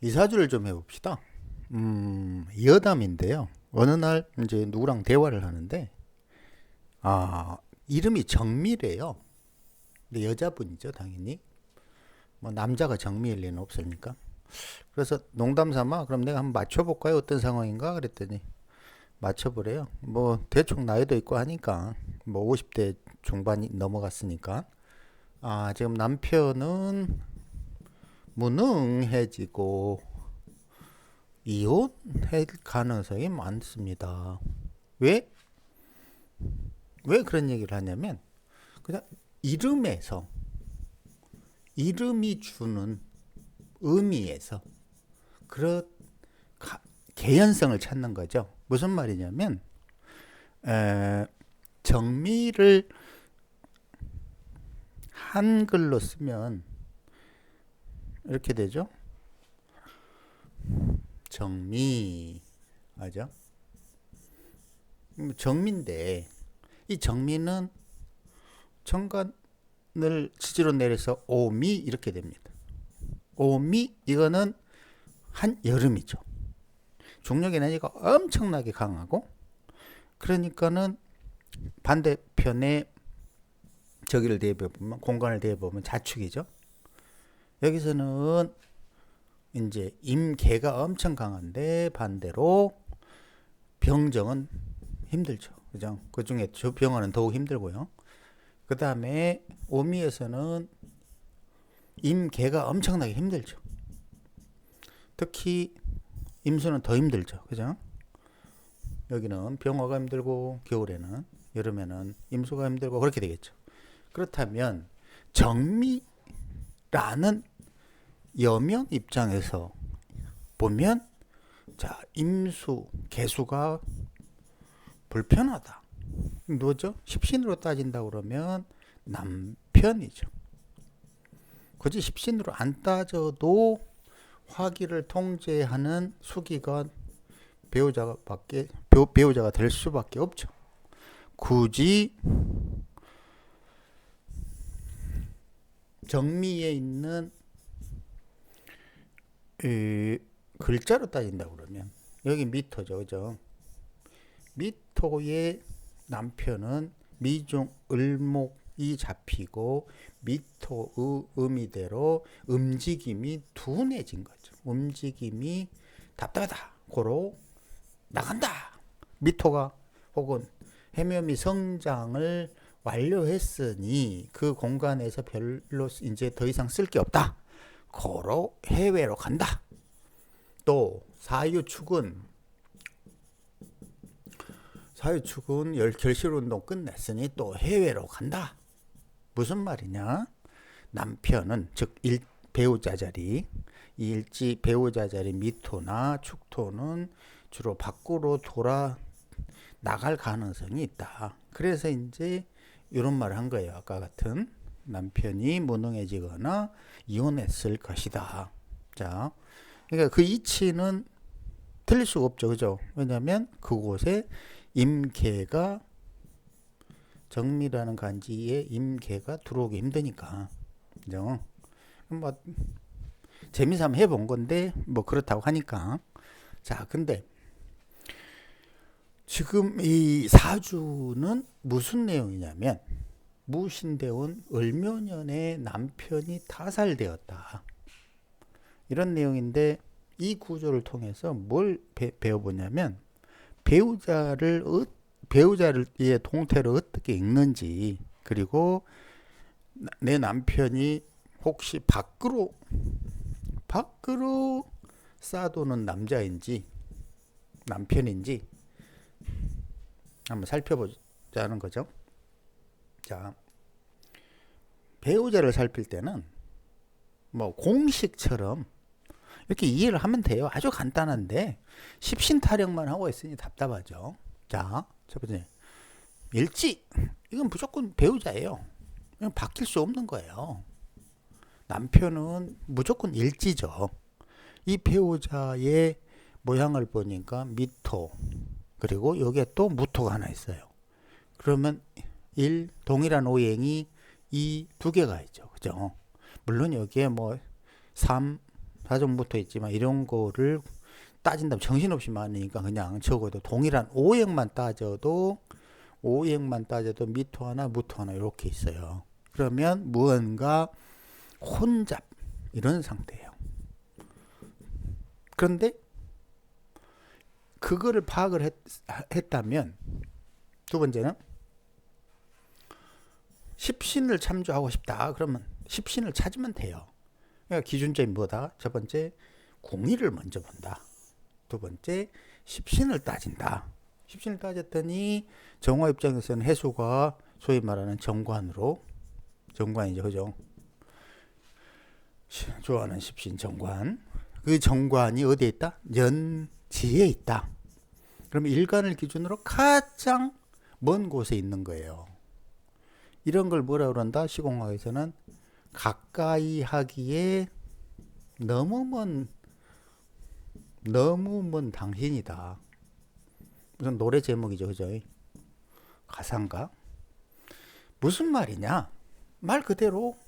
이사주를 좀 해봅시다. 여담인데요. 어느 날 이제 누구랑 대화를 하는데, 이름이 정미래요. 근데 여자분이죠, 당연히. 뭐 남자가 정미일 리는 없으니까. 그래서 농담 삼아 그럼 내가 한번 맞춰볼까요? 어떤 상황인가? 그랬더니 맞춰보래요. 뭐 대충 나이도 있고 하니까 뭐 50대 중반이 넘어갔으니까 지금 남편은 무능해지고 이혼할 가능성이 많습니다. 왜? 왜 그런 얘기를 하냐면 그냥 이름에서 이름이 주는 의미에서 그런 개연성을 찾는 거죠. 무슨 말이냐면 정미를 한글로 쓰면 이렇게 되죠. 정미 맞아? 정미인데 이 정미는 정관을 지지로 내려서 오미 이렇게 됩니다. 오미 이거는 한여름이죠. 중력 에너지가 엄청나게 강하고 그러니까는 반대편에 저기를 대보면 공간을 대보면 자축이죠. 여기서는 이제 임계가 엄청 강한데 반대로 병정은 힘들죠. 그죠? 그 중에 병화는 더욱 힘들고요. 그 다음에 오미에서는 임계가 엄청나게 힘들죠. 특히 임수는 더 힘들죠. 그죠? 여기는 병화가 힘들고 겨울에는 여름에는 임수가 힘들고 그렇게 되겠죠. 그렇다면 정미라는 여명 입장에서 보면 자 임수 개수가 불편하다. 누구죠? 십신으로 따진다 그러면 남편이죠. 굳이 십신으로 안 따져도 화기를 통제하는 수기가 배우자가 될 수밖에 없죠. 굳이 정미에 있는 글자로 따진다 그러면 여기 미토죠, 그죠? 미토의 남편은 미중 을목이 잡히고 미토의 의미대로 움직임이 둔해진 거죠. 움직임이 답답하다. 고로 나간다. 미토가 혹은 해묘미 성장을 완료했으니 그 공간에서 별로 이제 더 이상 쓸 게 없다. 고로 해외로 간다. 또 사유축은 결실운동 끝냈으니 또 해외로 간다. 무슨 말이냐? 남편은 즉 배우자 자리 일지 배우자 자리 미토나 축토는 주로 밖으로 돌아 나갈 가능성이 있다. 그래서 이제 이런 말을 한 거예요. 아까 같은 남편이 무능해지거나 이혼했을 것이다. 자, 그러니까 그 이치는 틀릴 수가 없죠, 그죠? 왜냐하면 그곳에 임계가 정미라는 간지에 임계가 들어오기 힘드니까, 그죠? 뭐 재미삼아 해본 건데 뭐 그렇다고 하니까. 자, 근데 지금 이 사주는 무슨 내용이냐면 무신대운 을묘년에 남편이 타살되었다. 이런 내용인데 이 구조를 통해서 뭘 배워보냐면 배우자의 동태를 어떻게 읽는지 그리고 내 남편이 혹시 밖으로 쌓아도는 남편인지 한번 살펴보자는 거죠. 자, 배우자를 살필 때는 뭐 공식처럼 이렇게 이해를 하면 돼요. 아주 간단한데 십신타령만 하고 있으니 답답하죠. 자, 첫 번째 일지 이건 무조건 배우자예요. 이건 바뀔 수 없는 거예요. 남편은 무조건 일지죠. 이 배우자의 모양을 보니까 미토 그리고 여기에 또 무토가 하나 있어요. 그러면 동일한 오행이 이 두 개가 있죠. 그죠? 물론 여기에 뭐 사정 붙어 있지만 이런 거를 따진다면 정신없이 많으니까 그냥 적어도 동일한 오행만 따져도 미토 하나 무토 하나 이렇게 있어요. 그러면 무언가 혼잡 이런 상태예요. 그런데 그거를 파악을 했다면 두 번째는 십신을 참조하고 싶다. 그러면 십신을 찾으면 돼요. 그러니까 기준점이 뭐다? 첫 번째 공의를 먼저 본다. 두 번째 십신을 따진다. 십신을 따졌더니 정화 입장에서는 해수가 소위 말하는 정관이죠, 그죠? 좋아하는 십신 정관. 그 정관이 어디에 있다? 연지에 있다. 그러면 일간을 기준으로 가장 먼 곳에 있는 거예요. 이런 걸 뭐라 그런다? 시공학에서는 가까이 하기에 너무 먼 당신이다. 무슨 노래 제목이죠, 그죠? 가사인가? 무슨 말이냐? 말 그대로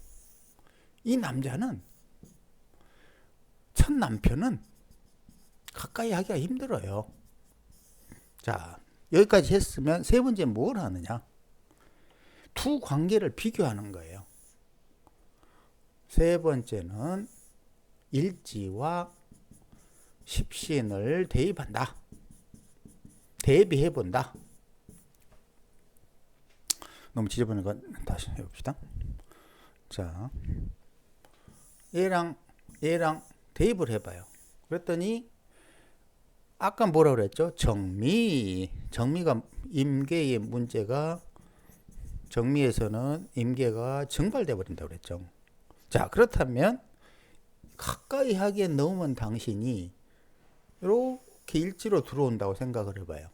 이 남자는 첫 남편은 가까이 하기가 힘들어요. 자, 여기까지 했으면 세 번째 뭘 하느냐? 두 관계를 비교하는 거예요. 세 번째는 일지와 십신을 대입한다. 대비해본다. 너무 지저분한 건 다시 해봅시다. 자, 얘랑 대입을 해봐요. 그랬더니 아까 뭐라 그랬죠? 정미가 임계의 문제가 정미에서는 임계가 증발돼 버린다고 그랬죠. 자, 그렇다면 가까이 하기엔 너무 먼 당신이 이렇게 일지로 들어온다고 생각을 해봐요.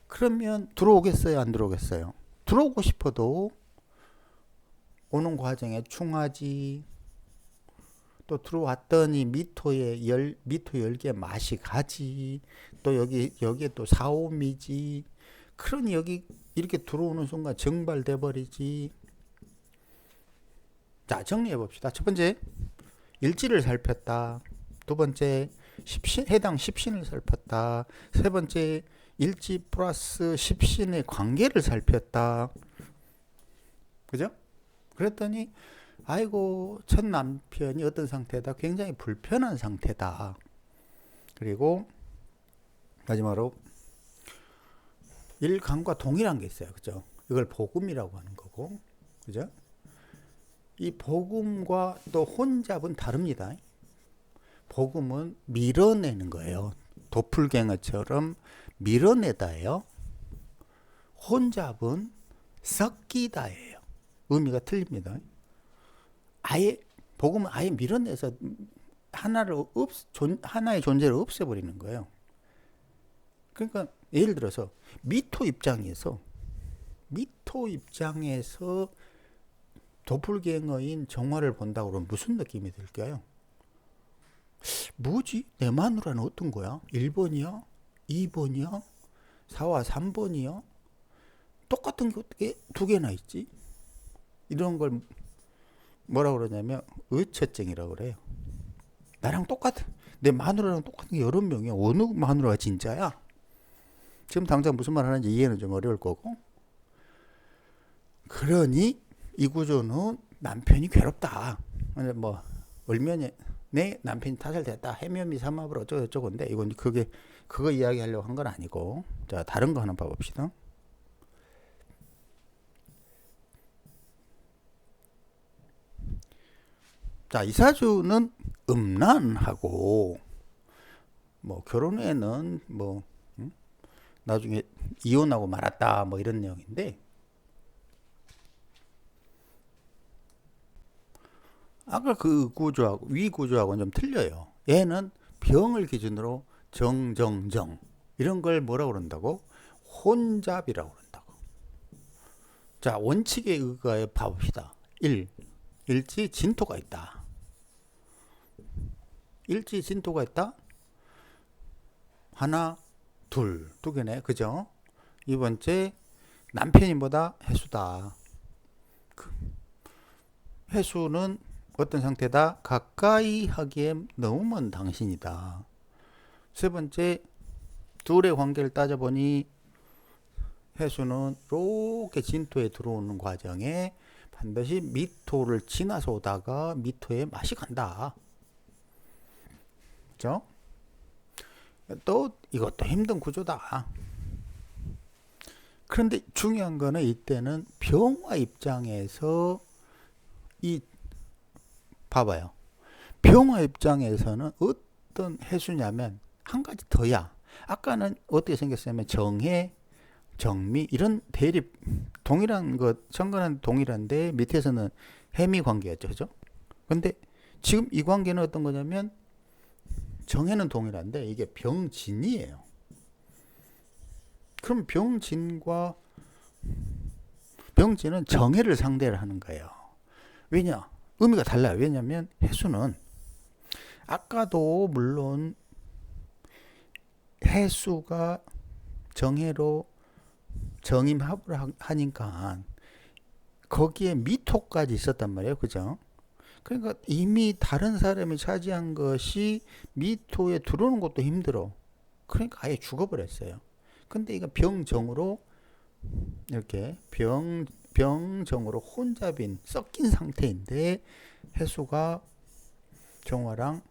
그러면 들어오겠어요? 안 들어오겠어요? 들어오고 싶어도 오는 과정에 충하지, 또 들어왔더니 미토 열기의 맛이 가지, 또 여기에 또 사오미지. 그러니 여기 이렇게 들어오는 순간 증발돼 버리지. 자, 정리해 봅시다. 첫 번째, 일지를 살폈다. 두 번째, 해당 십신을 살폈다. 세 번째, 일지 플러스 십신의 관계를 살폈다. 그죠? 그랬더니 아이고, 첫 남편이 어떤 상태다? 굉장히 불편한 상태다. 그리고 마지막으로 일간과 동일한 게 있어요. 그죠? 이걸 복음이라고 하는 거고. 그죠? 이 복음과 또 혼잡은 다릅니다. 복음은 밀어내는 거예요. 도플갱어처럼 밀어내다예요. 혼잡은 섞이다예요. 의미가 틀립니다. 복음은 아예 밀어내서 하나의 존재를 없애버리는 거예요. 그러니까 예를 들어서 미토 입장에서 도플갱어인 정화를 본다고 그러면 무슨 느낌이 들까요? 뭐지? 내 마누라는 어떤 거야? 1번이야? 2번이야? 4와 3번이야? 똑같은 게 어떻게 두 개나 있지? 이런 걸 뭐라고 그러냐면 의처증이라고 그래요. 내 마누라랑 똑같은 게 여러 명이야. 어느 마누라가 진짜야? 지금 당장 무슨 말 하는지 이해는 좀 어려울 거고. 그러니 이 구조는 남편이 괴롭다. 뭐 얼면에 내 남편이 타살됐다. 해면미 삼합을 어쩌고저쩌고인데 이건 그거 이야기하려고 한 건 아니고. 자, 다른 거 하나 봐봅시다. 자, 이사주는 음란하고 뭐 결혼 후에는 뭐 나중에 이혼하고 말았다 뭐 이런 내용인데, 아까 그 구조하고 위 구조하고는 좀 틀려요. 얘는 병을 기준으로 정정정 이런 걸 뭐라고 그런다고? 혼잡이라고 그런다고. 자, 원칙에 의거해 봐봅시다. 일지 진토가 있다. 일지 진토가 있다. 하나, 두 개네. 그죠? 이 번째, 남편이 뭐다? 해수다. 해수는 어떤 상태다? 가까이 하기에 너무 먼 당신이다. 세 번째, 둘의 관계를 따져보니 해수는 이렇게 진토에 들어오는 과정에 반드시 미토를 지나서 오다가 미토에 맛이 간다. 그죠? 또 이것도 힘든 구조다. 그런데 중요한 거는 이때는 병화 입장에서 이 봐봐요. 병화 입장에서는 어떤 해수냐면 한 가지 더야. 아까는 어떻게 생겼냐면 정해, 정미 이런 대립 동일한 것 정근한 동일한데 밑에서는 해미 관계였죠, 그죠? 근데 지금 이 관계는 어떤 거냐면 정해는 동일한데 이게 병진이에요. 그럼 병진은 정해를 상대를 하는 거예요. 왜냐? 의미가 달라요. 왜냐하면 해수는 아까도 물론 해수가 정해로 정임합을 하니까 거기에 미토까지 있었단 말이에요. 그죠? 그러니까 이미 다른 사람이 차지한 것이 미토에 들어오는 것도 힘들어. 그러니까 아예 죽어버렸어요. 근데 이거 병정으로 이렇게 병정으로 혼자 빈 섞인 상태인데 해수가 정화랑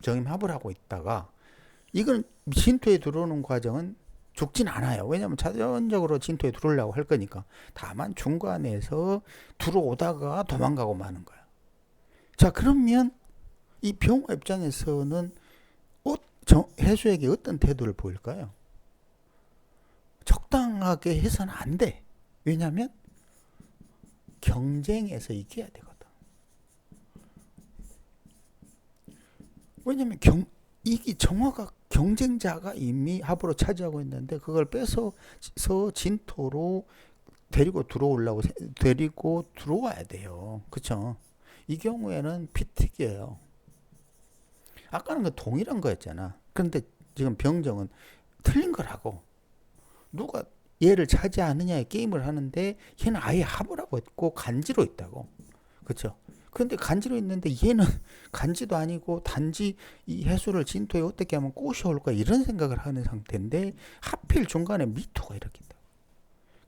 정임합을 하고 있다가 이건 진토에 들어오는 과정은 죽진 않아요. 왜냐하면 자연적으로 진토에 들어오려고 할 거니까. 다만 중간에서 들어오다가 도망가고 마는 거야. 자, 그러면 이 병화 입장에서는 해수에게 어떤 태도를 보일까요? 적당하게 해서는 안 돼. 왜냐하면 경쟁에서 이겨야 되거든. 왜냐하면 이게 정화가 경쟁자가 이미 합으로 차지하고 있는데 그걸 뺏어서 진토로 데리고 들어와야 돼요. 그쵸? 이 경우에는 피튀기예요. 아까는 그 동일한 거였잖아. 그런데 지금 병정은 틀린 거라고. 누가 얘를 차지하느냐의 게임을 하는데 얘는 아예 합을 하고 있고 간지로 있다고. 그쵸? 근데 간지로 있는데 얘는 간지도 아니고 단지 이 해수를 진토에 어떻게 하면 꼬셔올까 이런 생각을 하는 상태인데 하필 중간에 미토가 이렇게 있다.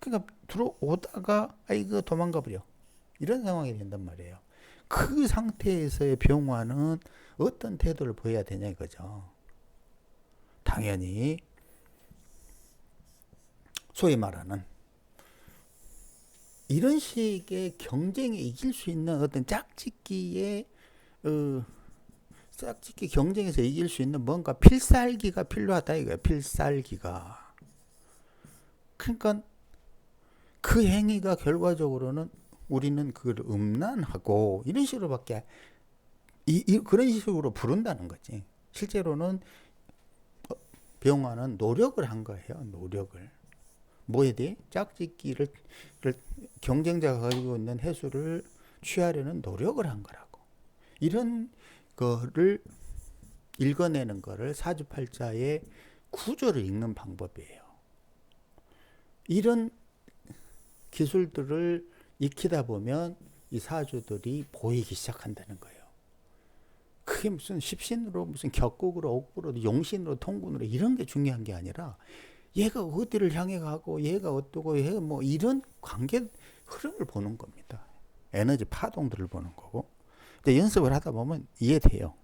그러니까 들어오다가 아이고 도망가 버려. 이런 상황이 된단 말이에요. 그 상태에서의 병화는 어떤 태도를 보여야 되냐 이거죠. 당연히 소위 말하는 이런 식의 경쟁에 이길 수 있는 어떤 짝짓기 경쟁에서 이길 수 있는 뭔가 필살기가 필요하다 이거예요. 필살기가. 그러니까 그 행위가 결과적으로는 우리는 그걸 음란하고 이런 식으로밖에 그런 식으로 부른다는 거지. 실제로는 병화는 노력을 한 거예요. 노력을. 뭐에 대해? 짝짓기를 경쟁자가 가지고 있는 해수를 취하려는 노력을 한 거라고. 이런 거를 읽어내는 거를 사주팔자의 구조를 읽는 방법이에요. 이런 기술들을 익히다 보면 이 사주들이 보이기 시작한다는 거예요. 그게 무슨 십신으로 무슨 격국으로 옥구로 용신으로 통군으로 이런 게 중요한 게 아니라 얘가 어디를 향해 가고 얘가 어떠고 얘가 뭐 이런 관계 흐름을 보는 겁니다. 에너지 파동들을 보는 거고. 근데 연습을 하다 보면 이해돼요.